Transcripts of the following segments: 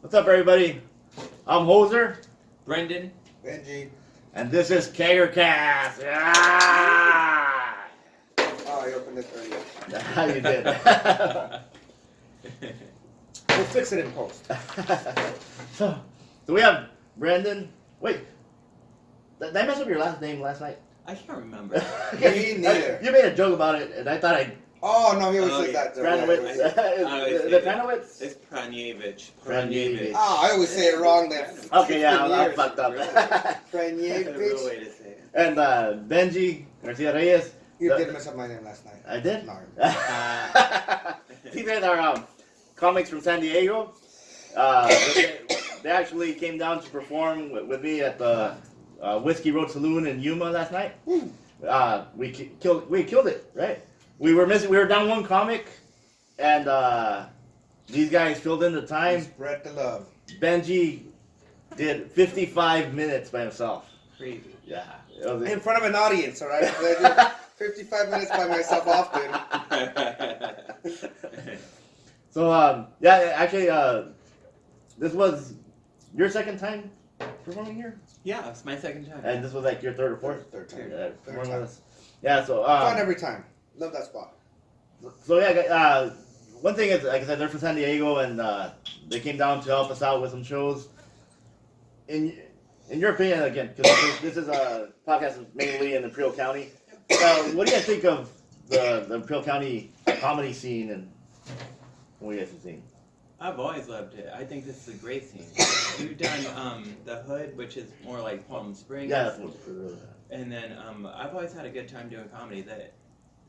What's up, everybody? I'm Hoser. Brendan. Benji. And this is Keggercast. Ah! Oh, I opened it earlier. How you did? We'll fix it in post. so we have Brendan. Wait, did I mess up your last name last night? I can't remember. Me neither. You made a joke about it, and I thought I. Oh, no, he always says that. Praniewicz. Is it Praniewicz? It's Praniewicz. Praniewicz. Oh, I always say it wrong then. Okay, yeah, I'm fucked up. Praniewicz. way to say it. And Benji GarciaReyes. You did mess up my name last night. I did? No. These guys are comics from San Diego. They actually came down to perform with me at the Whiskey Road Saloon in Yuma last night. We killed it, right? We were down one comic, and these guys filled in the time. Spread the love. Benji did 55 minutes by himself. Crazy. Yeah. In front of an audience, all right? I do 55 minutes by myself often. So, yeah, actually, this was your second time performing here? Yeah, it's my second time. And this was like your third or fourth? Third time. Performing with us. Yeah, so... Fun every time. Love that spot. So, yeah, one thing is, like I said, they're from San Diego, and they came down to help us out with some shows. In your opinion, again, because this is a podcast mainly in Imperial County, what do you guys think of the Imperial County comedy scene, and what do you guys have seen? I've always loved it. I think this is a great scene. You've done The Hood, which is more like Palm Springs. Yeah, that's what's true. And then I've always had a good time doing comedy. That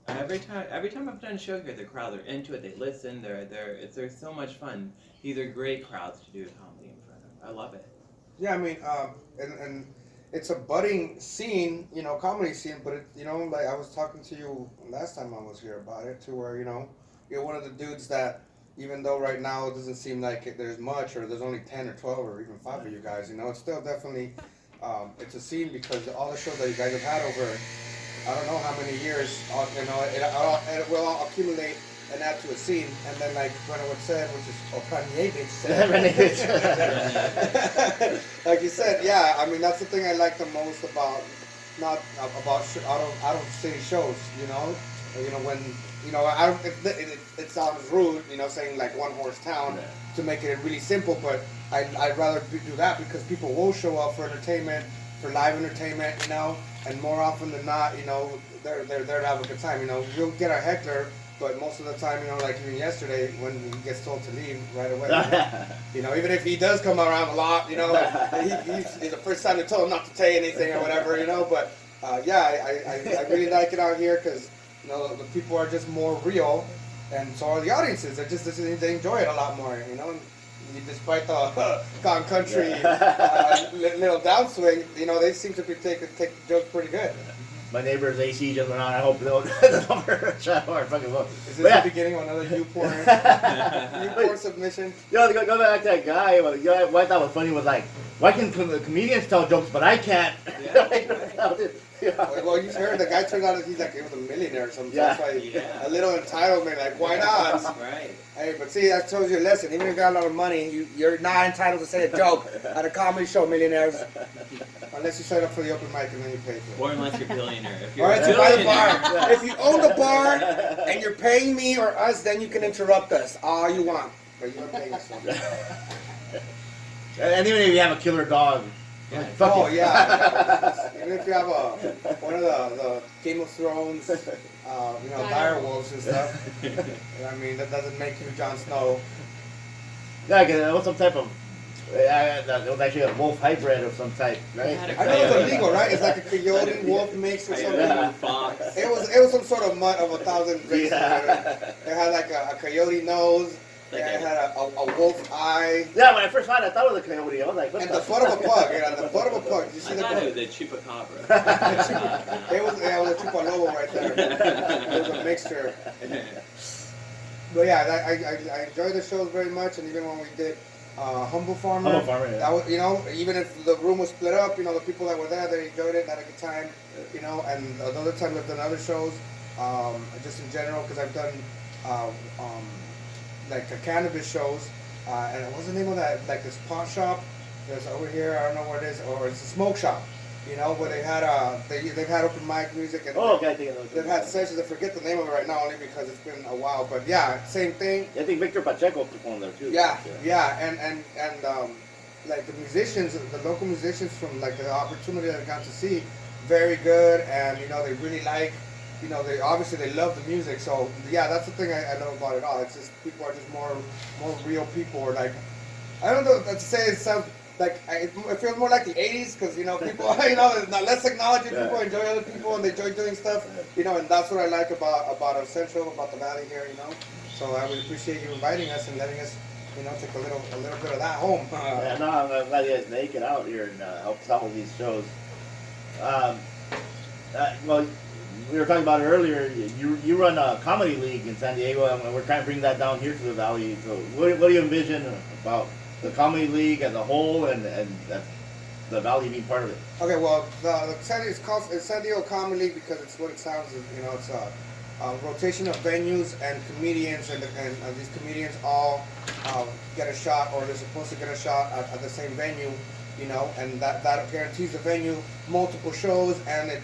every time I've done a show here, the crowds are into it. They listen. They're so much fun. These are great crowds to do comedy in front of. I love it. Yeah, I mean, and it's a budding scene, comedy scene, but like I was talking to you last time I was here about it, to where, you're one of the dudes that, even though right now it doesn't seem like there's much, or there's only 10 or 12 or even 5 of you guys, it's still definitely, it's a scene because all the shows that you guys have had over, I don't know how many years, it will all accumulate and add to a scene, and then like Praniewicz said, which is, Praniewicz said, like you said, yeah, I mean, that's the thing I like the most about, not about out of city shows, when, I don't, it sounds rude, saying like one horse town to make it really simple, but I'd rather do that because people will show up for entertainment, for live entertainment, and more often than not, they're there to have a good time, we'll get a heckler, but most of the time, like even yesterday when he gets told to leave right away, even if he does come around a lot, he's the first time they told him not to say anything or whatever, but yeah, I really like it out here because the people are just more real, and so are the audiences. They enjoy it a lot more, despite the gone country little downswing, they seem to take the jokes pretty good. My neighbor's AC just went on. I hope they'll fucking vote. Is this the beginning of another U-porn submission? Go back to that guy. What I thought was funny was like, why can comedians tell jokes but I can't? Well, you heard the guy turned out that he was a millionaire or something. Yeah. So it's like a little entitlement, like why not? Right. Hey, but see, that tells you a lesson. Even if you got a lot of money, you're not entitled to say a joke at a comedy show, millionaires. Unless you sign up for the open mic and then you pay for it. Or unless you're a billionaire. If you're All right, so buy the bar. If you own the bar and you're paying me or us, then you can interrupt us all you want. But you're not paying us. And even if you have a killer dog. Oh yeah. Even if you have one of the Game of Thrones, dire wolves and stuff. I mean, that doesn't make you Jon Snow. Yeah, it was some type of. It was actually a wolf hybrid of some type, right? I know it's illegal, right? It's like a coyote wolf mix or something. Fox. It was some sort of mutt of 1,000 races. Yeah. It had like a coyote nose. It had a wolf eye. Yeah, when I first saw it, I thought it was a coyote. I was like, what and the foot of a pug. The foot of a pug. Did you see I the thought pug? it was a chupacabra. It was a chupalobo right there. It was a mixture. But yeah, I enjoyed the shows very much, and even when we did Humble Farmer, yeah. that was, even if the room was split up, the people that were there, they enjoyed it, had a good time, and the other times I've done other shows, just in general, because I've done like cannabis shows, and what's the name of that? Like this pawn shop. There's over here. I don't know where it is, or it's a smoke shop. You know, where they had they've had open mic music and Oh, okay, I think I know what they've you're had talking sessions. I forget the name of it right now, only because it's been a while. But yeah, same thing. about. I think Victor Pacheco performed there too. Yeah, and like the musicians, the local musicians from like the opportunity that I got to see, very good, and you know they really like, you know they obviously they love the music. So yeah, that's the thing I know about it all. It's just people are just more real people, or like I don't know to say it sounds like it feels more like the '80s because you know people you know there's not less technology, people enjoy other people and they enjoy doing stuff, you know, and that's what I like about Central, about the Valley here, you know. So I would appreciate you inviting us and letting us, you know, take a little bit of that home. Yeah, no, I'm glad you guys make it out here and help some of these shows. Well, we were talking about it earlier. You run a comedy league in San Diego, and we're trying to bring that down here to the Valley. So, what do you envision about the comedy league as a whole, and the Valley being part of it? Okay, well, the it's called San Diego Comedy League because it's what it sounds. You know, it's a rotation of venues and comedians, and these comedians all get a shot, or they're supposed to get a shot at the same venue. You know, and that guarantees the venue multiple shows, and it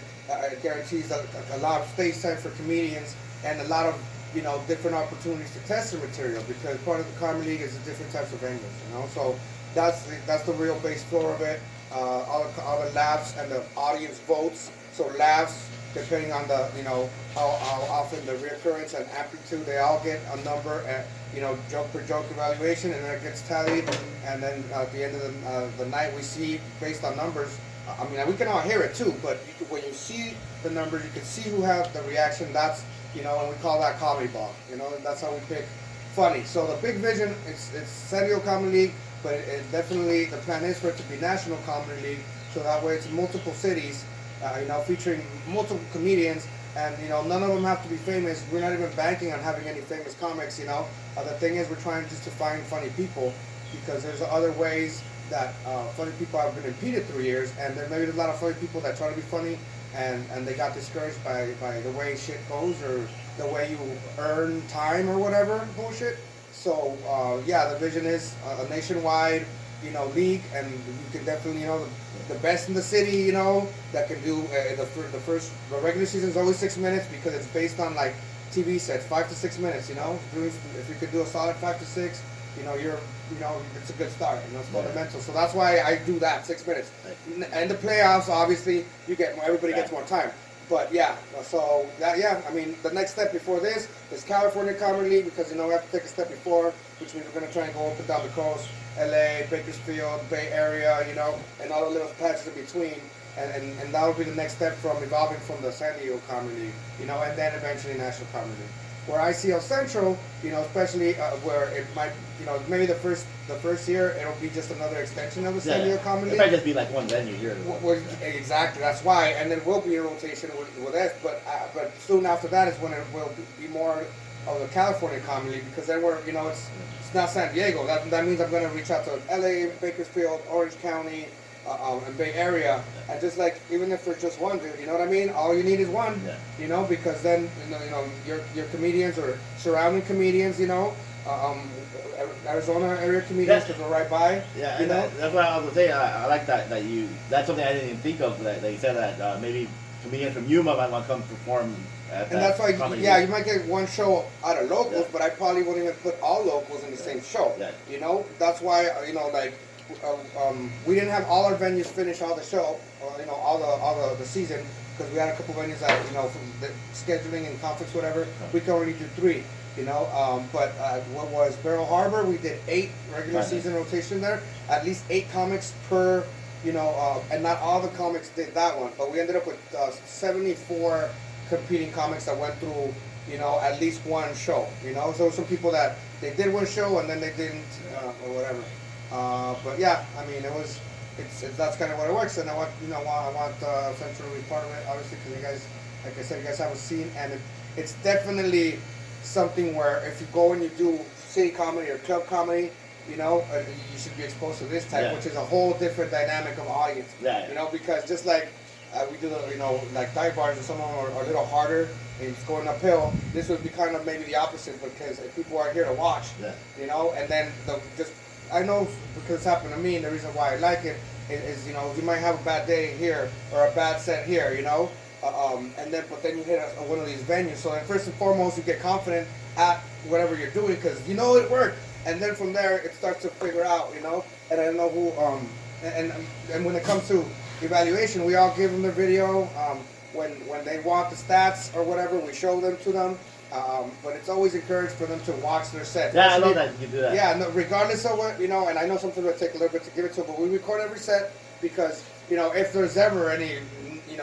guarantees a lot of stage time for comedians and a lot of, you know, different opportunities to test the material, because part of the comedy league is the different types of venues, you know. So that's the real base floor of it. All the laughs and the audience votes. So laughs, depending on the, you know, how often the reoccurrence and amplitude, they all get a number, and you know, joke per joke evaluation, and then it gets tallied, and then at the end of the night we see based on numbers. I mean, we can all hear it too, but when you see the numbers, you can see who have the reaction. That's, you know, and we call that comedy ball. You know, that's how we pick funny. So the big vision, it's San Diego Comedy League, but it definitely, the plan is for it to be National Comedy League, so that way it's multiple cities, you know, featuring multiple comedians, and you know, none of them have to be famous. We're not even banking on having any famous comics, you know. The thing is, we're trying just to find funny people, because there's other ways that funny people have been impeded through years, and there maybe there's a lot of funny people that try to be funny, and they got discouraged by the way shit goes, or the way you earn time or whatever bullshit. So yeah, the vision is a nationwide, you know, league, and you can definitely, you know, the best in the city, you know, that can do the regular season is always 6 minutes, because it's based on like TV sets, 5 to 6 minutes, you know. If you could do a solid 5 to 6, you know, it's a good start. You know, it's fundamental. So that's why I do that 6 minutes. And the playoffs, obviously, everybody gets more time. But yeah, so that, yeah, I mean, the next step before this is California Comedy League, because you know we have to take a step before, which means we're gonna try and go up and down the coast, LA, Bakersfield, Bay Area, you know, and all the little patches in between. And that will be the next step from evolving from the San Diego Comedy League, you know, and then eventually National Comedy League. Where I see El Central, you know, especially where it might, you know, maybe the first year it'll be just another extension of the San Diego Comedy League. It might just be like one venue here. Exactly, that's why, and then we'll be in rotation with us. But soon after that is when it will be more of the California Comedy League, because then we're, you know, it's not San Diego. That means I'm going to reach out to LA, Bakersfield, Orange County, and Bay Area, and just like, even if it's just one dude, you know what I mean? All you need is one, you know, because then you know your comedians or surrounding comedians, you know, Arizona area comedians, because we're right by. Yeah, you know? that's what I was gonna say. I like that that's something I didn't even think of. That you said that maybe comedians from Yuma might want to come perform. And that's why, yeah, you might get one show out of locals, but I probably wouldn't even put all locals in the same show. You know, that's why, you know, like. We didn't have all our venues finish all the show, you know, all the season, because we had a couple venues that, you know, from the scheduling and conflicts, whatever, we could only do 3, you know. But what was Barrel Harbor? We did 8 regular season rotation there, at least 8 comics per, you know, and not all the comics did that one, but we ended up with 74 competing comics that went through, you know, at least one show, you know. So some people that they did one show and then they didn't, or whatever. But yeah, I mean, that's kind of what it works, and I want Central to be part of it, obviously, because you guys, like I said, you guys have a scene, and it's definitely something where if you go and you do city comedy or club comedy, you know, you should be exposed to this type, which is a whole different dynamic of audience, you know, because just like we do the, like dive bars and some of them are a little harder and it's going uphill. This would be kind of maybe the opposite because people are here to watch, and then I know because it's happened to me and the reason why I like it is, you might have a bad day here or a bad set here, but then you hit one of these venues. So then first and foremost, you get confident at whatever you're doing because it worked. And then from there, it starts to figure out, and I know who, and when it comes to evaluation, we all give them the video. When they want the stats or whatever, we show them to them. But it's always encouraged for them to watch their set. Yeah, I love that you do that. Yeah, no, regardless of what, and I know sometimes it'll take a little bit to give it to them, but we record every set because, if there's ever any,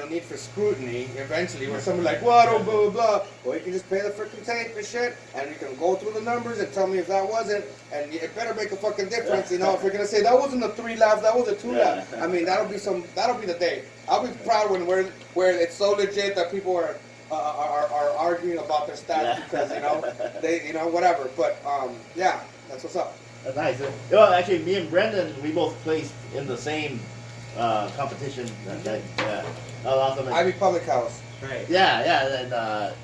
need for scrutiny eventually where somebody's like, what, oh, blah, blah, blah. Well, you can just play the freaking tape and shit, and you can go through the numbers and tell me if that wasn't, and it better make a fucking difference, if you're going to say, that wasn't a 3 lap, that was a 2 lap. I mean, that'll be the day. I'll be proud when where it's so legit that people are arguing about their stats because, they, whatever. But, yeah, that's what's up. That's nice. Well, actually, me and Brendan, we both placed in the same competition. Ivy Public House. Right. Yeah, and that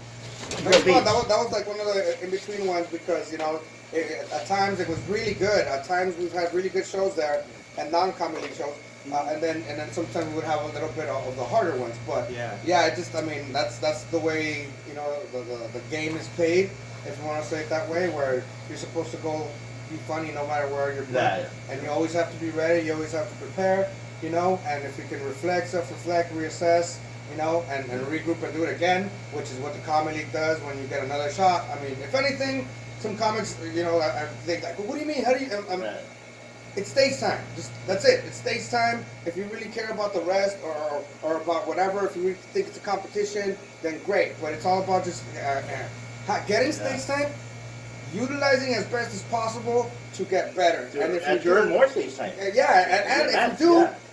was fun. That was like one of the in-between ones because, at times it was really good. At times we've had really good shows there and non-comedy shows. And then sometimes we would have a little bit of the harder ones. But that's the way, the game is played, if you want to say it that way, where you're supposed to go be funny no matter where you're playing. And you always have to be ready, you always have to prepare. And if you can self-reflect, reassess, and regroup and do it again, which is what the Comedy League does when you get another shot. I mean, if anything, some comics, I think like, well, what do you mean? How do you? It's stage time. That's it. It's stage time. If you really care about the rest or about whatever, if you really think it's a competition, then great. But it's all about just getting stage time, utilizing as best as possible to get better. And if you earn more stage time.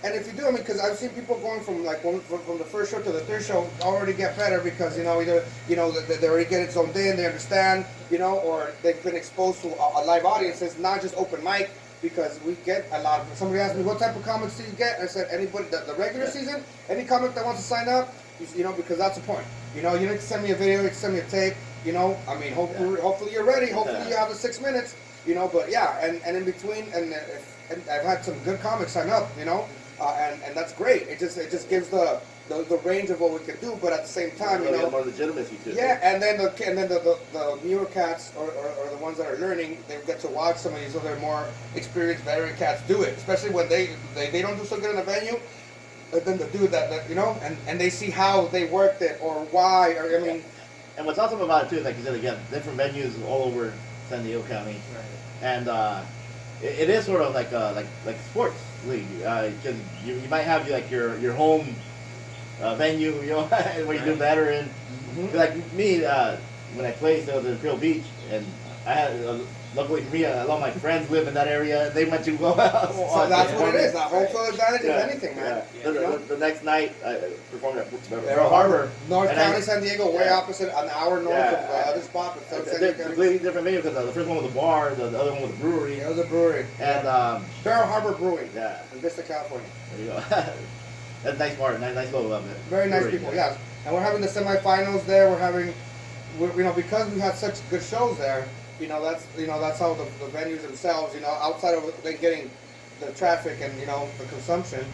And if you do, I mean, because I've seen people going from the first show to the third show already get better because either they already get it zoned in, they understand, or they've been exposed to a live audience. It's not just open mic because we get a lot of. Somebody asked me what type of comics do you get? I said anybody the regular season, any comic that wants to sign up, because that's the point. You need to send me a video, you can send me a tape. I mean, hopefully you're ready. Hopefully you have the 6 minutes. But yeah, and in between, and I've had some good comics sign up. And that's great. It just gives the range of what we can do, but at the same time, more legitimacy to it. Yeah, and then the newer cats or the ones that are learning, they get to watch some of these other more experienced veteran cats do it, especially when they don't do so good in the venue. Let them to do that, and they see how they worked it or why, or I mean. And what's awesome about it too is, like you said again, different venues all over San Diego County, and it is sort of like sports league. Because you might have like your home venue, where you do better in. Mm-hmm. Like me, when I played, there was in Imperial Beach, and I had. Luckily for me, a lot of my friends live in that area. They went to go out. So that's what it is. That whole field advantage, if anything, man. The next night, I performed at Pearl Harbor. North County, San Diego, way opposite, an hour north of the other spot. Completely different venue because the first one was a bar, the other one was a brewery. It was a brewery. And Pearl Harbor Brewing. Yeah. In Vista, California. There you go. That's a nice bar, nice little of it. Very nice people, yeah. And we're having the semifinals there. Because we had such good shows there. That's how the venues themselves, outside of them getting the traffic and, the consumption,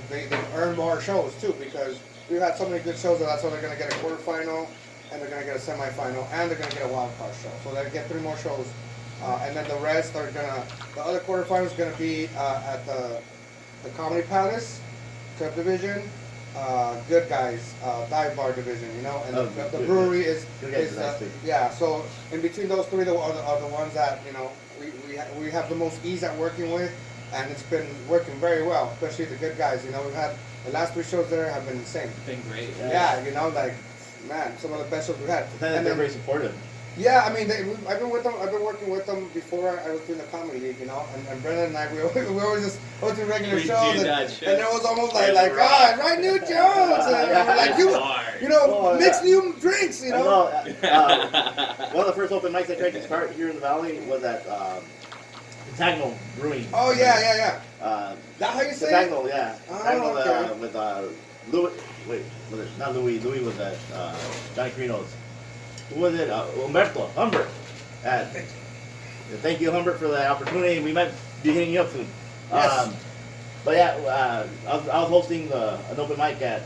they earn more shows too because we've had so many good shows that's how they're going to get a quarterfinal and they're going to get a semifinal and they're going to get a wild card show. So they get 3 more shows. And then the rest are the other quarterfinals is going to be at the Comedy Palace, Club Division, Good Guys, Dive Bar Division, and the brewery is yeah. So in between those 3 are the ones that we have the most ease at working with, and it's been working very well, especially the Good Guys. We've had the last 3 shows there have been insane. It's been great. Yeah, man, some of the best shows we've had. And they're very supportive. Yeah, I mean, I've been with them. I've been working with them before I was doing the Comedy League, and Brendan and I, we always just go to regular shows, and it was almost like write new jokes, and like mix new drinks, One of the first open mics I tried to start here in the Valley was at Tagnall Brewing. Oh yeah. That how you say it? Tagnall, yeah. Tagnall with Louis, wait, was it not Louis? Louis was at Johnny Carino's. Who was it? Humberto, Humbert. Thank you, Humbert, for the opportunity. We might be hitting you up soon. Yes. But yeah, I was hosting an open mic at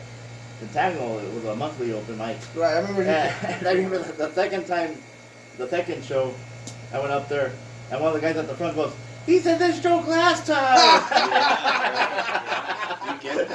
Centennial. It was a monthly open mic. Right, I remember. And I remember the second show, I went up there, and one of the guys at the front goes, "He said this joke last time." You get it?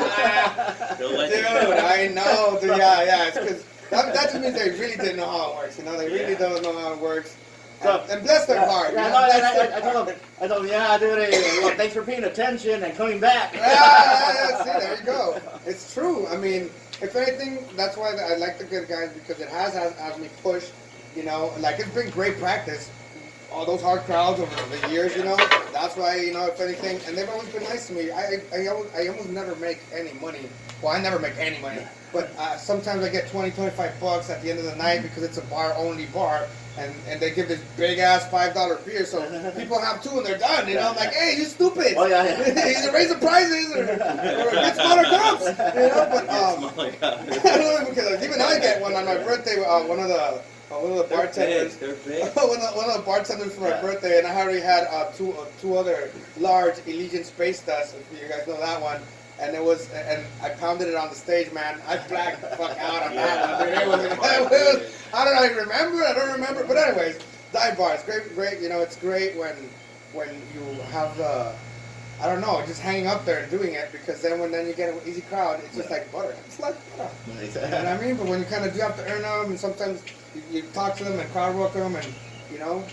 They'll let you Dude, know. I know. Dude, yeah. It's because that just means they really didn't know how it works. You know, they really don't know how it works. So- And bless their heart. Yeah, you no, know, bless their I told him, yeah, dude, well, thanks for paying attention and coming back. Yeah, see, there you go. It's true. I mean, if anything, that's why I like the good guys, because it has me push. You know, like it's been great practice. All those hard crowds over the years, you know. That's why, you know, if anything, and they've always been nice to me. I almost never make any money. Well, I never make any money, but sometimes I get $20-25 at the end of the night because it's a bar-only bar, and they give this big-ass $5 beer, so people have two and they're done, you know? I'm like, hey, you stupid! Oh, yeah. Either raise the prices or get smaller cups, you know? But, because even I get one on my birthday, one of the bartenders. They're big. one of the bartenders for my birthday, and I already had two other large Allegiant Space Dust, if you guys know that one. And and I pounded it on the stage, man. I blacked the fuck out on that one, dude. It was, I don't remember. But anyways, dive bar, it's great. You know, it's great when you have I don't know, just hanging up there and doing it, because then when you get an easy crowd, it's just like butter. It's like butter. You know what I mean? But when you kind of do have to earn them, and sometimes you talk to them and crowd work them, and you know.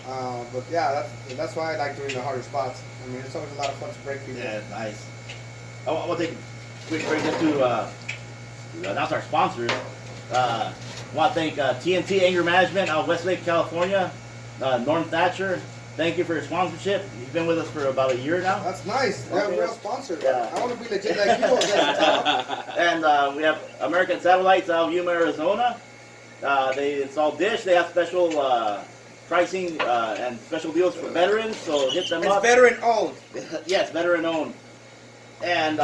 But yeah, that's why I like doing the harder spots. I mean, it's always a lot of fun to break people. Yeah, nice. I want to take a quick break just to announce our sponsors. I want to thank TNT Anger Management out of Westlake, California. Norm Thatcher, thank you for your sponsorship. You've been with us for about a year now. That's nice. We have Okay. real sponsors. Yeah. I want to be legit like you. And we have American Satellites out of Yuma, Arizona. They install dish. They have special pricing and special deals for veterans, so hit them It's up. veteran owned. Yes, veteran owned. And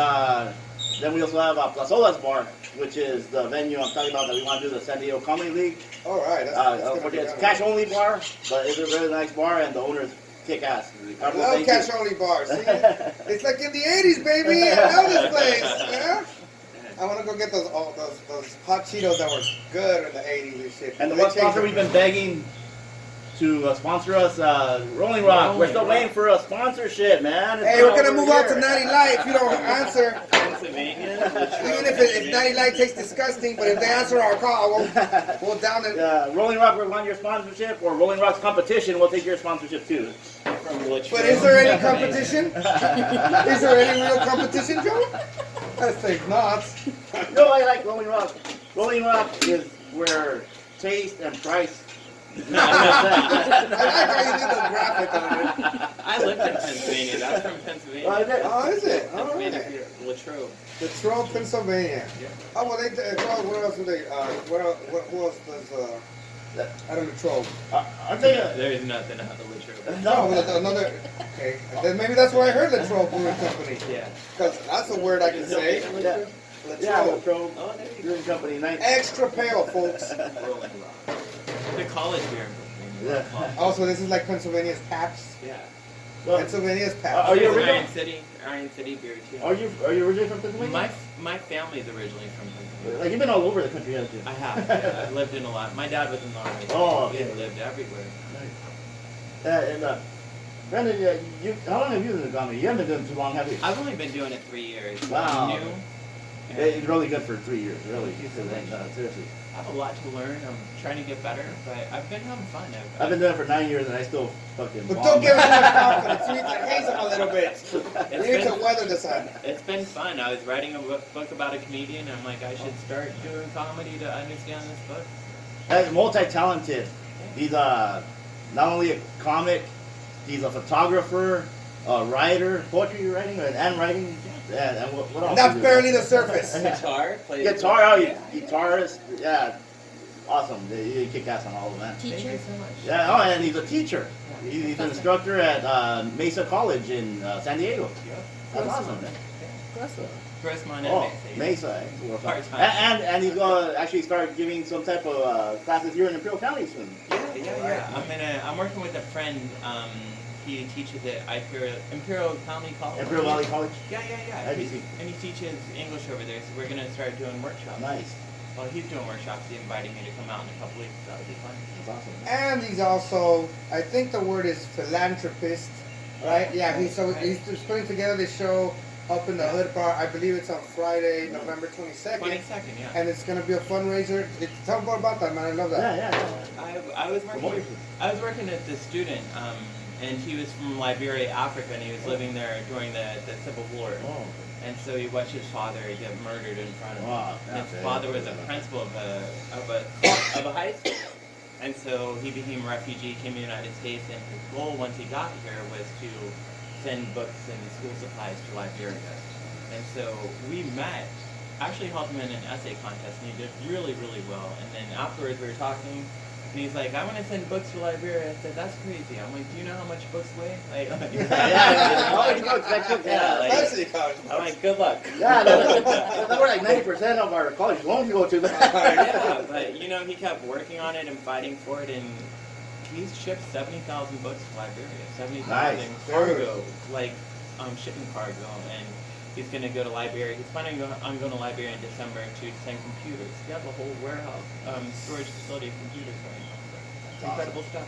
then we also have Plazolas Bar, which is the venue I'm talking about that we want to do the San Diego Comedy League. All right. That's gonna be It's good. cash only bar, but it's a really nice bar, and the owner's kick ass. I love cash only bars. See, it's like in the '80s, baby. I know this place. Yeah. I want to go get those hot Cheetos that were good in the '80s and shit. And the They one changed sponsor them. we've been begging to sponsor us, Rolling Rock. We're still waiting for a sponsorship, man. It's Hey, we're not gonna over move out here. to Natty Light if you don't answer. Pennsylvania. Even if Natty Light tastes disgusting, but if they answer our call, we'll down it. Rolling Rock, we want your sponsorship, or Rolling Rock's competition, we'll take your sponsorship too. But is there any competition? Is there any real competition, Joe? I think not. No, I like Rolling Rock. Rolling Rock is where taste and price. I like how you did the graphic on it. I lived in Pennsylvania. That's from Pennsylvania. Oh, is it? Oh, is it? All Pennsylvania, right. Latrobe. Detroit, Pennsylvania. Yeah. Oh, well, what else do they, who else does, out of Latrobe? Aren't they? There is nothing out of Latrobe. No, well, another, okay. Then maybe that's where I heard Latrobe Brewing Company. Yeah. Because that's a word I can say. Yeah. Yeah, Latrobe. Latrobe Oh, there you go. Brewing Company. Nice. Extra pale, folks. Rolling Rock. The college beer in Pennsylvania. Yeah. Also, this is like Pennsylvania's Pabst. Yeah. Well, Pennsylvania's Are Pabst. you There's original? Iron City beer too. are you originally from Pennsylvania? My family's originally from Pennsylvania. Like you've been all over the country, haven't you? I have. Yeah, I lived in a lot. My dad was in the army. Oh, He okay. lived everywhere. And Brandon, how long have you been in the comedy? You haven't been doing it too long, have you? I've only been doing it 3 years. So Wow. I'm new. and It's really good for 3 years, really. Seriously. I have a lot to learn. I'm trying to get better, but I've been having fun. I've been doing it for 9 years and I still fucking. But bomb. don't give him much confidence. You need to haze him a little bit. It's You need to been, weather this out. it's been fun. I was writing a book about a comedian. I'm like, I should start doing comedy to understand this book. He's multi-talented. He's not only a comic, he's a photographer, a writer, poetry writing, and writing. And what else? That's is it? barely the surface. Guitar, play Guitar, yeah. guitarist, yeah, awesome. He kick ass on all of that. Thank Teacher. you so much. Yeah, oh, and he's a teacher. He's an instructor at Mesa College in San Diego. Yeah. That's awesome, man. Grossman and Oh, Mesa. Mesa. Part-time. And he's gonna actually start giving some type of classes here in Imperial County soon. Yeah. I'm working with a friend. He teaches at Imperial County College. Imperial Valley College. Yeah. IBC. And he teaches English over there, so we're gonna start doing workshops. Nice. While he's doing workshops, he invited me to come out in a couple weeks. So that would be fun. That's awesome. And he's also, I think the word is philanthropist, right? Yeah, he's just putting together this show up in the Hood Bar. I believe it's on Friday, November 22nd. 22nd, yeah. And it's gonna be a fundraiser. Tell me more about that, man. I love that. Yeah. I was working at the student, and he was from Liberia, Africa, and he was living there during the Civil War. Oh. And so he watched his father get murdered in front of him. Wow. And his father was a principal of a high school. And so he became a refugee, came to the United States, and his goal once he got here was to send books and school supplies to Liberia. And so we met, actually helped him in an essay contest, and he did really, really well. And then afterwards we were talking, and he's like, I want to send books to Liberia. I said, that's crazy. I'm like, do you know how much books weigh? Like, College books, textbooks, Especially college I'm like, good luck. Yeah, that were like 90% of our college loans go to that. Yeah, but you know, he kept working on it and fighting for it, and he's shipped 70,000 books to Liberia. 70,000 Nice. cargo, like shipping cargo, and he's gonna go to Liberia. He's planning on going to Liberia in December to send computers. He has a whole warehouse, storage facility of computers going on. It's incredible stuff.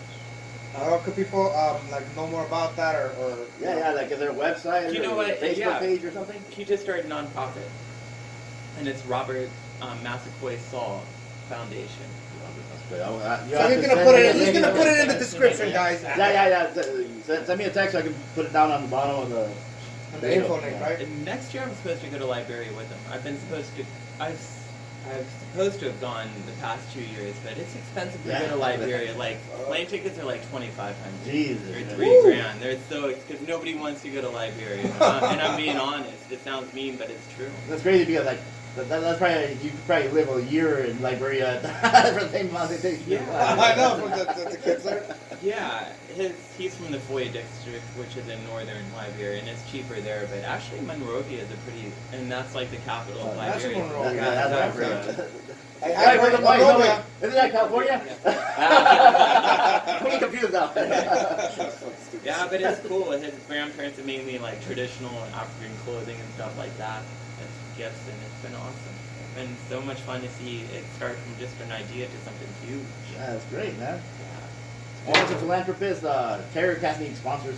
How could people like know more about that or Yeah, like is there a website You know or what? a Facebook Yeah. page or something? He just started a nonprofit, and it's Robert Massaquoi Saul Foundation. So he's gonna put it in the description, guys. Yeah. Send me a text so I can put it down on the bottom of the info link, right? And next year I'm supposed to go to Liberia with him. I've supposed to have gone the past 2 years, but it's expensive to go to Liberia. Like plane tickets are like 2,500 Jesus. or $3,000. They're so because nobody wants to go to Liberia. And I'm being honest. It sounds mean, but it's true. That's crazy because like that's probably you could probably live a year in Liberia for the same amount it takes. Yeah. I know from the kids there. Yeah, he's from the Foy district, which is in northern Liberia, and it's cheaper there. But actually, Monrovia is and that's like the capital of That's Liberia. Monrovia. That's what I've Exactly. heard. I heard Monrovia. Isn't that California? I'm confused now. Yeah, but it's cool. His grandparents are mainly like traditional African clothing and stuff like that as gifts, and it's been awesome. It's been so much fun to see it start from just an idea to something huge. Yeah, that's great, man. Yeah. As a philanthropist, Keggercast needs sponsors.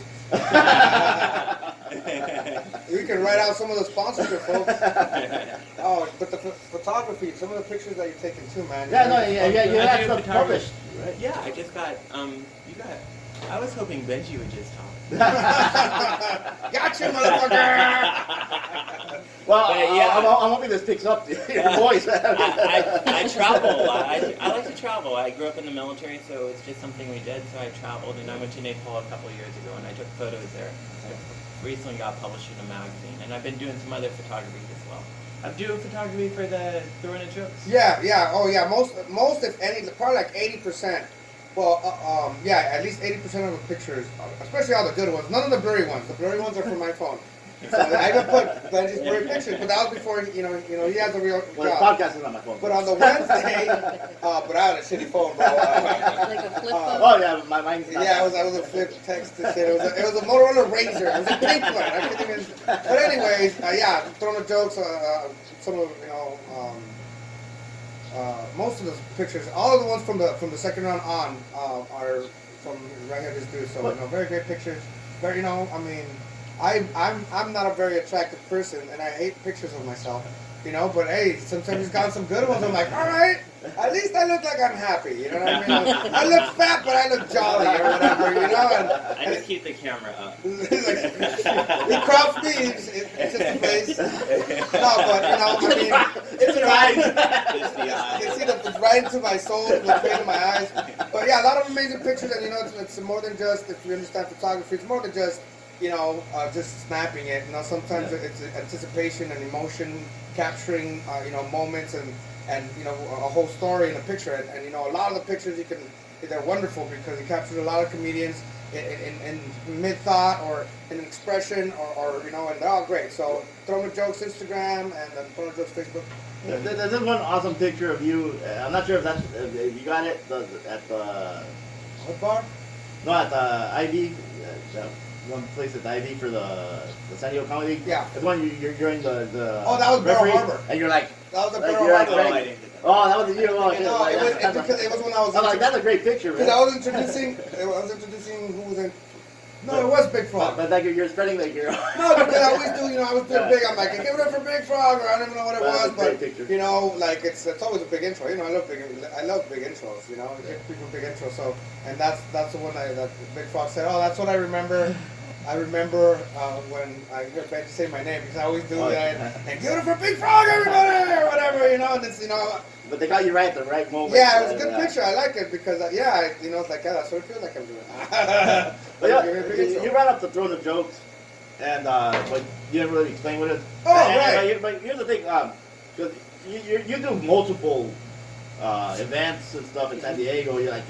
We can write out some of the sponsorship, folks. Oh, but the photography, some of the pictures that you're taking too, man. Yeah, you I have do stuff photography. published, right? Yeah, I just got I was hoping Benji would just talk. Gotcha, motherfucker! Well, yeah. I'm hoping this picks up your voice. I travel a lot. I like to travel. I grew up in the military, so it's just something we did. So I traveled, and I went to Nepal a couple of years ago, and I took photos there. I recently got published in a magazine, and I've been doing some other photography as well. I'm doing photography for the Throwing in Jokes. Yeah. Oh, yeah. Most, if any, probably like 80%. Well, yeah, at least 80% of the pictures, especially all the good ones. None of the blurry ones. The blurry ones are from my phone. So I even put Benji's blurry pictures, but that was before he has a real Well, the job. podcast is on my phone. But on the Wednesday, but I had a shitty phone, bro. Like a flip phone? Oh yeah, mine's not. Yeah, it was a flip text and shit. It was a Motorola Razr. It was a pink one. I couldn't even. But anyways, yeah, throwing the jokes. Some of most of the pictures, all of the ones from the second round on are from right here. This dude. So very great pictures. Very, I mean, I'm not a very attractive person, and I hate pictures of myself. But hey, sometimes he's got some good ones. I'm like, all right, at least I look like I'm happy. You know what I mean? I look fat, but I look jolly or whatever. I just keep the camera up. He crops me. It's just the face. No, but I mean, it's your eyes. Just the eyes. You can see it's right into my soul, the pain in my eyes. But yeah, a lot of amazing pictures, and it's more than just, if you understand photography, it's more than just just snapping it. Sometimes it's anticipation and emotion, capturing moments and a whole story in a picture. And a lot of the pictures you can they're wonderful because he captures a lot of comedians in mid-thought or in an expression or and they're all great. So Throne of Jokes Instagram and then Throne of Jokes Facebook. There's this one awesome picture of you. I'm not sure if you got it at the What bar? no at the ID. That one place at the ID for the San Diego Comedy. Yeah. It's one you're in the Oh, that was Barrel referee, Harbor. and you're like, That was the like Pearl you're Harbor. like, oh, that was you. Oh, shit. No, Like, because it was when I was I'm like, that's a great picture, man. because I was introducing who was in. No, it was Big Frog. But like you're spreading like you're. No, because I always do, I was doing big. I'm like, give it up for Big Frog, or I don't even know what it That's was, a great but picture. like it's always a big intro. I love big intros. Give people big intros. So, and that's the one that Big Frog said. Oh, that's what I remember. I remember when I hear Benji say my name because I always do that. And give it up for Big Frog, everybody, or whatever, and it's But they got you right at the right moment. Yeah, it was a good picture. I like it because it's like that's what it feels like I'm doing. But yeah, you brought up the Throne of Jokes, and but you didn't really explain what it is. Oh, right. But here's the thing, because you do multiple events and stuff in San Diego. You're like,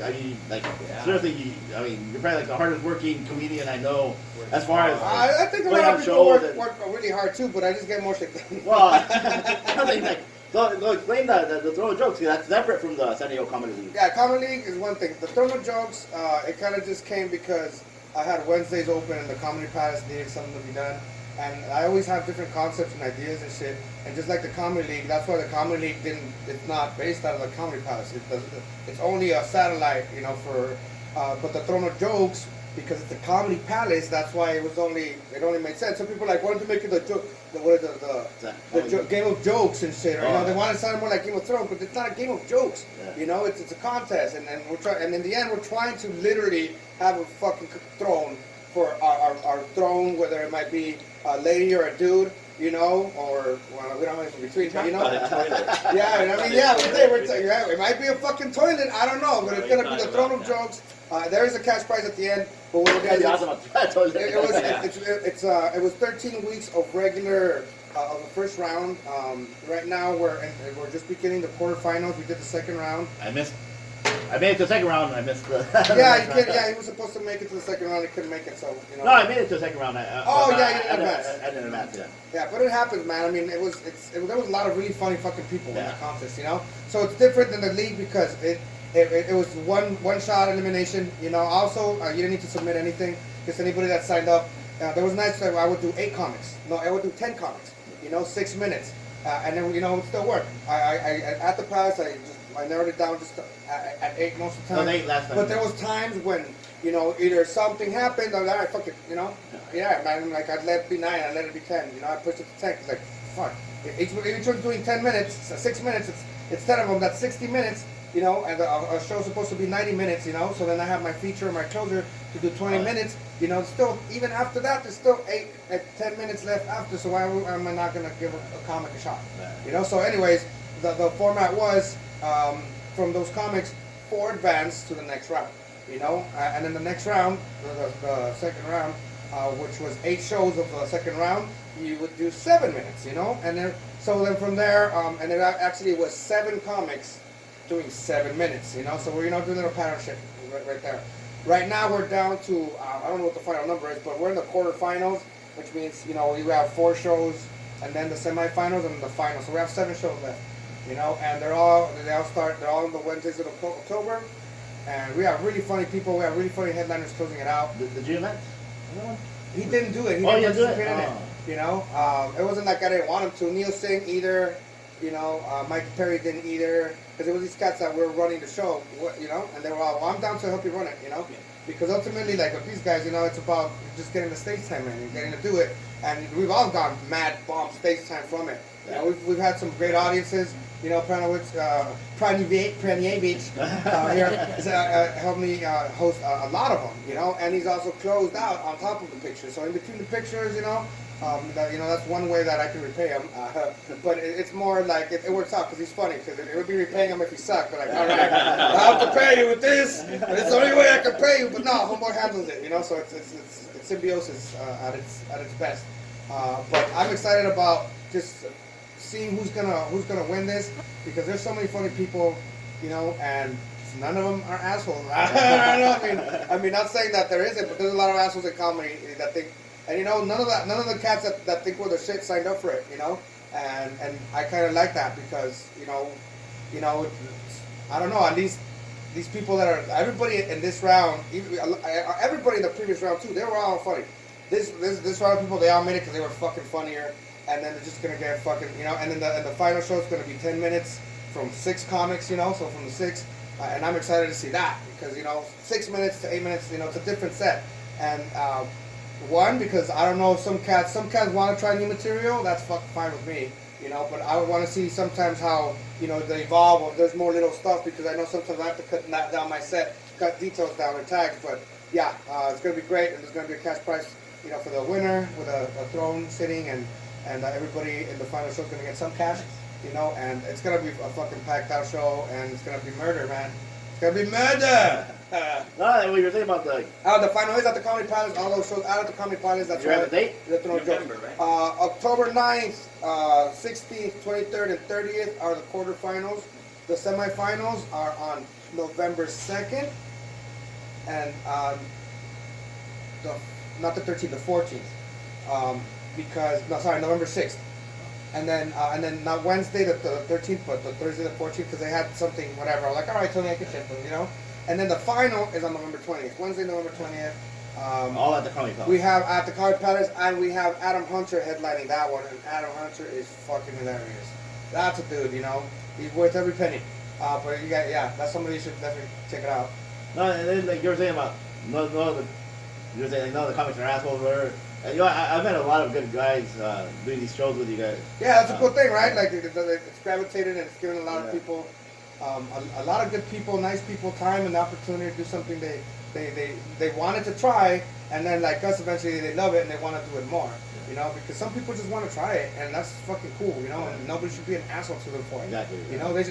seriously, you're probably like the hardest working comedian I know. As far as I think a putting lot on of people shows work really hard too, but I just get more shit done. Well, I think like. So explain the Throne of Jokes. That's separate from the San Diego Comedy League. Yeah, Comedy League is one thing. The Throne of Jokes, it kind of just came because I had Wednesdays open and the Comedy Palace needed something to be done. And I always have different concepts and ideas and shit. And just like the Comedy League, that's why the Comedy League it's not based out of the Comedy Palace. It's only a satellite, but the Throne of Jokes, because it's a Comedy Palace, that's why it only made sense. Some people wanted to make it the Game of Jokes and shit. They wanted to sound more like Game of Thrones, but it's not a Game of Jokes. Yeah. It's a contest, and in the end, we're trying to literally have a fucking throne for our throne, whether it might be a lady or a dude. We don't have anything between, but it might be a fucking toilet. I don't know, but it's gonna be the Throne of Jokes. There is a cash prize at the end, but what it is, it was 13 weeks of regular of the first round. Right now we're just beginning the quarterfinals. We did the second round. I made it to the second round. I missed the. He was supposed to make it to the second round. He couldn't make it, so No, I made it to the second round. You didn't advance. I didn't advance. Yeah. Yeah, but it happens, man. There was a lot of really funny fucking people in the contest, So it's different than the league because it was one shot elimination. Also you didn't need to submit anything. Just anybody that signed up. There was nights that I would do 8 comics. No, I would do 10 comics. 6 minutes, and then it would still work. I at the Palace I narrowed it down just at 8 most of the time. 8 last time. But there was times when either something happened or all right, fuck it, yeah, man. Like I'd let it be 9, I'd let it be 10. I pushed it to 10. It's like fuck. Each one's doing 10 minutes, 6 minutes. It's 10 of them. That's 60 minutes. And a show's supposed to be 90 minutes. So then I have my feature and my closer to do 20 minutes. Still even after that, there's still 10 minutes left after. So why am I not gonna give a comic a shot? So anyways, the format was from those comics 4 advance to the next round. And then the next round, the second round, which was 8 shows of the second round, you would do 7 minutes. And then from there, and it actually was 7 comics doing 7 minutes. So we're doing a little pattern shit right there. Right now we're down to I don't know what the final number is, but we're in the quarterfinals, which means we have 4 shows, and then the semifinals and the finals. So we have 7 shows left. And they're all on the Wednesdays of October, and we have really funny people. We have really funny headliners closing it out. Did you advance? He didn't do it. He didn't participate in it. It wasn't like I didn't want him to. Neil Singh either. Mike Perry didn't either, because it was these cats that were running the show, and they were all, well, I'm down to help you run it, because ultimately, like with these guys, it's about just getting the stage time in and getting to do it, and we've all gone mad bomb stage time from it. We've had some great audiences. Praniewicz here helped me host a lot of them, and he's also closed out on top of the pictures. So in between the pictures, that's one way that I can repay him. But it's more like it works out because he's funny. Because it would be repaying him if he sucked. But like, all right, I have to pay you with this. And it's the only way I can pay you. But no, homeboy handles it. So it's symbiosis at its best. But I'm excited about just seeing who's gonna win this, because there's so many funny people, and none of them are assholes. I mean, not saying that there isn't, but there's a lot of assholes in comedy that think, and none of the cats that think with their shit signed up for it, and I kind of like that because I don't know, at least these people that are everybody in this round, everybody in the previous round too, they were all funny. This round of people, they all made it because they were fucking funnier, and then they're just gonna get fucking and then the final show is gonna be 10 minutes from 6 comics, so from the 6, and I'm excited to see that because 6 minutes to 8 minutes, it's a different set, and one because I don't know if some cats want to try new material, that's fucking fine with me, but I would want to see sometimes how they evolve or there's more little stuff because I know sometimes I have to cut down my set, cut details down and tags, but yeah, it's gonna be great, and there's gonna be a cash prize for the winner with a throne sitting, and everybody in the final show is gonna get some cash. And it's gonna be a fucking packed out show, and it's gonna be murder, man. It's gonna be murder. No, what you're saying about the The final is at the Comedy Palace. All those shows out at the Comedy Palace. That's you have a date? November, right? October 9th, 16th, 23rd, and 30th are the quarterfinals. The semifinals are on November 2nd, and not the 13th, the 14th. November 6th. And then not Wednesday the 13th, but the Thursday the 14th, because they had something, whatever. I'm like, all right, Tony, I can shift them, And then the final is on November 20th, Wednesday, November 20th. All at the Comedy Palace. We have at the Comedy Palace, and we have Adam Hunter headlining that one, and Adam Hunter is fucking hilarious. That's a dude, he's worth every penny. But that's somebody you should definitely check it out. No, and then like you were saying about you're saying the comics are assholes, or whatever. And, I've met a lot of good guys doing these shows with you guys. Yeah, that's a cool thing, right? Like it's gravitated and it's given a lot of people, a lot of good people, nice people, time and opportunity to do something they wanted to try, and then like us, eventually they love it and they want to do it more. Because some people just want to try it, and that's fucking cool, and nobody should be an asshole to them for it. Exactly.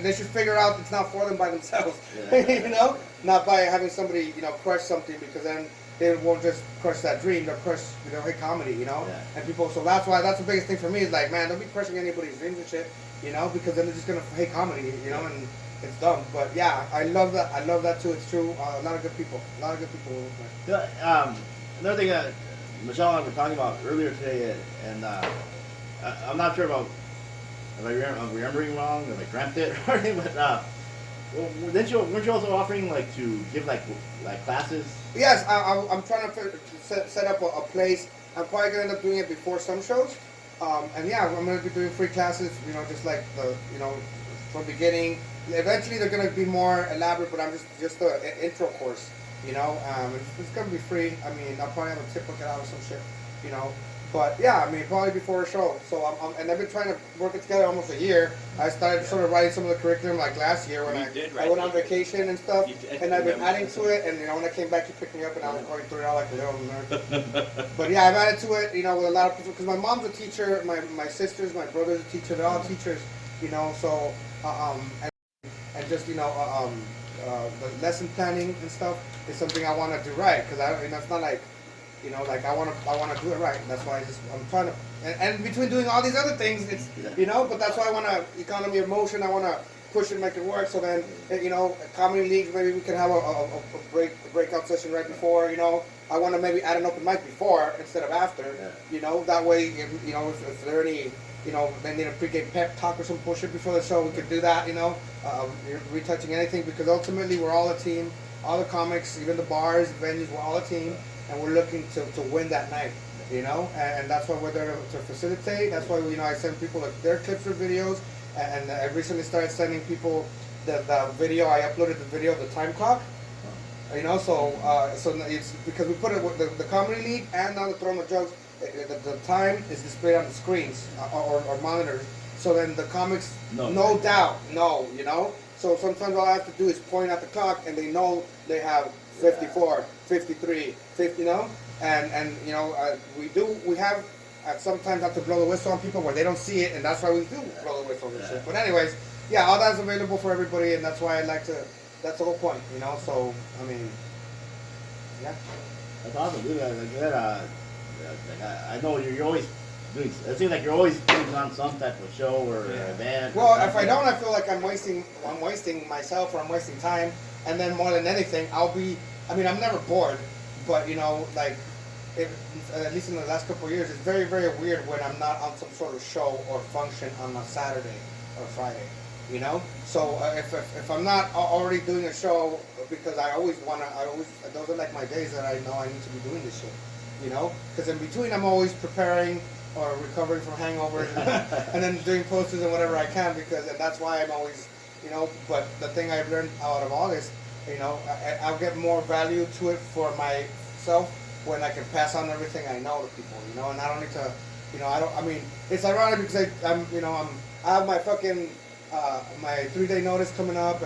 They should figure out it's not for them by themselves. Yeah. Not by having somebody crush something, because then they won't just crush that dream, they'll crush hate comedy, Yeah. and people. So that's the biggest thing for me is like, man, don't be crushing anybody's dreams and shit, because then they're just gonna hate comedy, and it's dumb. But yeah, I love that too. It's true. A lot of good people. Yeah, another thing that Michelle and I were talking about earlier today, and I'm not sure about if I'm remembering wrong, if I dreamt it or anything, but weren't you also offering to give like classes? Yes, I'm trying to set up a place. I'm probably gonna end up doing it before some shows, and yeah, I'm gonna be doing free classes. Just like from beginning. Eventually, they're gonna be more elaborate, but I'm just an intro course. It's gonna be free. I mean, I'll probably have a tip book out or some shit. But yeah, I mean, probably before a show. So and I've been trying to work it together almost a year. I started sort of writing some of the curriculum like last year when I went on vacation and stuff, and I've been adding to it. And when I came back, you picked me up, and I was going through it all like a little nerd. But yeah, I've added to it, with a lot of people, because my mom's a teacher, my sisters, my brother's a teacher, they're all teachers, So and just the lesson planning and stuff is something I want to do right, because it's not like. I want to do it right. And that's why I'm trying to, and between doing all these other things, it's, but that's why I want to, economy of motion, I want to push it and make it work. So then, comedy leagues, maybe we can have a breakout session right before, I want to maybe add an open mic before instead of after, that way, if there are any, they need a pregame pep talk or some bullshit before the show, we could do that, retouching anything, because ultimately we're all a team, all the comics, even the bars, venues, we're all a team. And we're looking to win that night, and that's why we're there to facilitate. That's why I send people their clips or videos, and I recently started sending people the video. I uploaded the video of the time clock, so it's because we put it with the comedy league and on the Throne of Jokes. The time is displayed on the screens or monitors, so then the comics no doubt know, So sometimes all I have to do is point at the clock, and they know they have 54, 53, 50, and we have sometimes have to blow the whistle on people where they don't see it, and that's why we do blow the whistle and shit. But anyways, yeah, all that's available for everybody, and that's why I like to. That's the whole point, So I mean, yeah. That's awesome, dude. I know you're always doing. It seems like you're always doing on some type of show or event. Well, if I don't, I feel like I'm wasting myself, or I'm wasting time. And then more than anything, I'm never bored, but like, at least in the last couple of years, it's very, very weird when I'm not on some sort of show or function on a Saturday or Friday, So if I'm not already doing a show, because those are like my days that I know I need to be doing this shit, Because in between, I'm always preparing or recovering from hangovers and then doing posters and whatever I can, and that's why I'm always, but the thing I've learned out of all this, I'll get more value to it for myself when I can pass on everything I know to people, and I don't need to, it's ironic because I have my fucking, my 3-day notice coming up,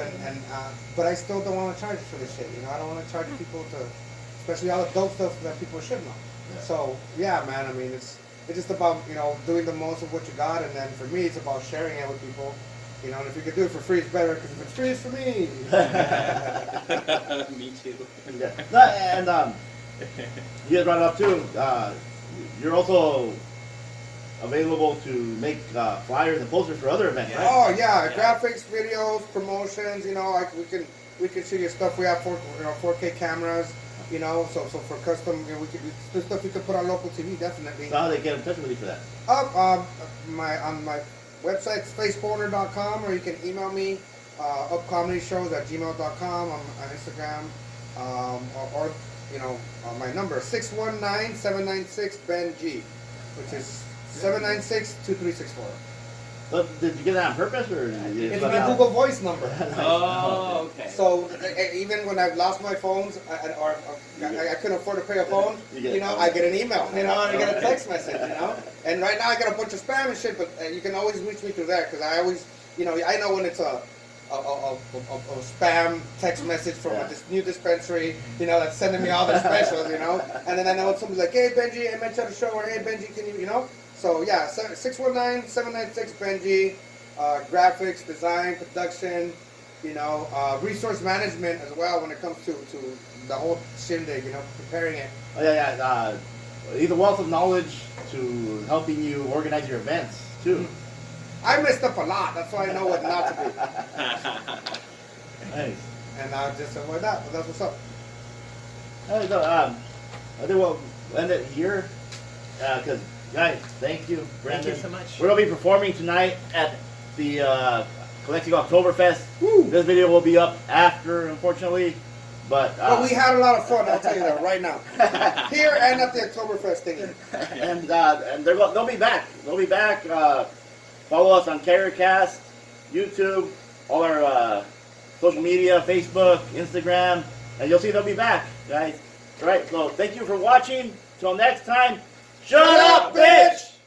but I still don't want to charge for this shit, I don't want to charge people especially all the dope stuff that people should know. Yeah. So, yeah, man, it's just about, doing the most of what you got, and then for me, it's about sharing it with people. And if you can do it for free, it's better, because if it's free, it's for me. Me too. Yeah. And you guys brought it up too. You're also available to make flyers and posters for other events, right? Oh yeah, graphics, videos, promotions. We can shoot your stuff. We have 4K cameras. So for custom, we could do stuff we could put on local TV, definitely. So how do they get in touch with you for that? On my website, spaceborder.com, or you can email me, upcomedyshows@gmail.com, on Instagram, or my number, 619-796-BENG, which is 796-2364. So did you get that on purpose, or it's my Google Voice number? Oh, okay. So even when I've lost my phones, or I couldn't afford to pay a phone, I get an email, and I get a text message, And right now I got a bunch of spam and shit, but you can always reach me through there, because I always, I know when it's a spam text message from this new dispensary, that's sending me all their specials, And then I know when somebody's like, hey Benji, I met you at a show, or hey Benji, can you, So yeah, 619-796-BENG, graphics, design, production, resource management as well when it comes to the whole shindig, preparing it. Oh yeah. He's a wealth of knowledge to helping you organize your events too. I messed up a lot, that's why I know what not to do. Nice. And I'll just avoid that, but that's what's up. Alright, so, I think we'll end it here, because guys, thank you, Brandon. Thank you so much. We're going to be performing tonight at the Collecting Oktoberfest. Woo! This video will be up after, unfortunately, but we had a lot of fun, I'll tell you that right now. Here and at the Oktoberfest thing. And they'll be back. They'll be back. Follow us on Keggercast, YouTube, all our social media, Facebook, Instagram, and you'll see they'll be back, guys. All right, so thank you for watching. Till next time, shut up, bitch!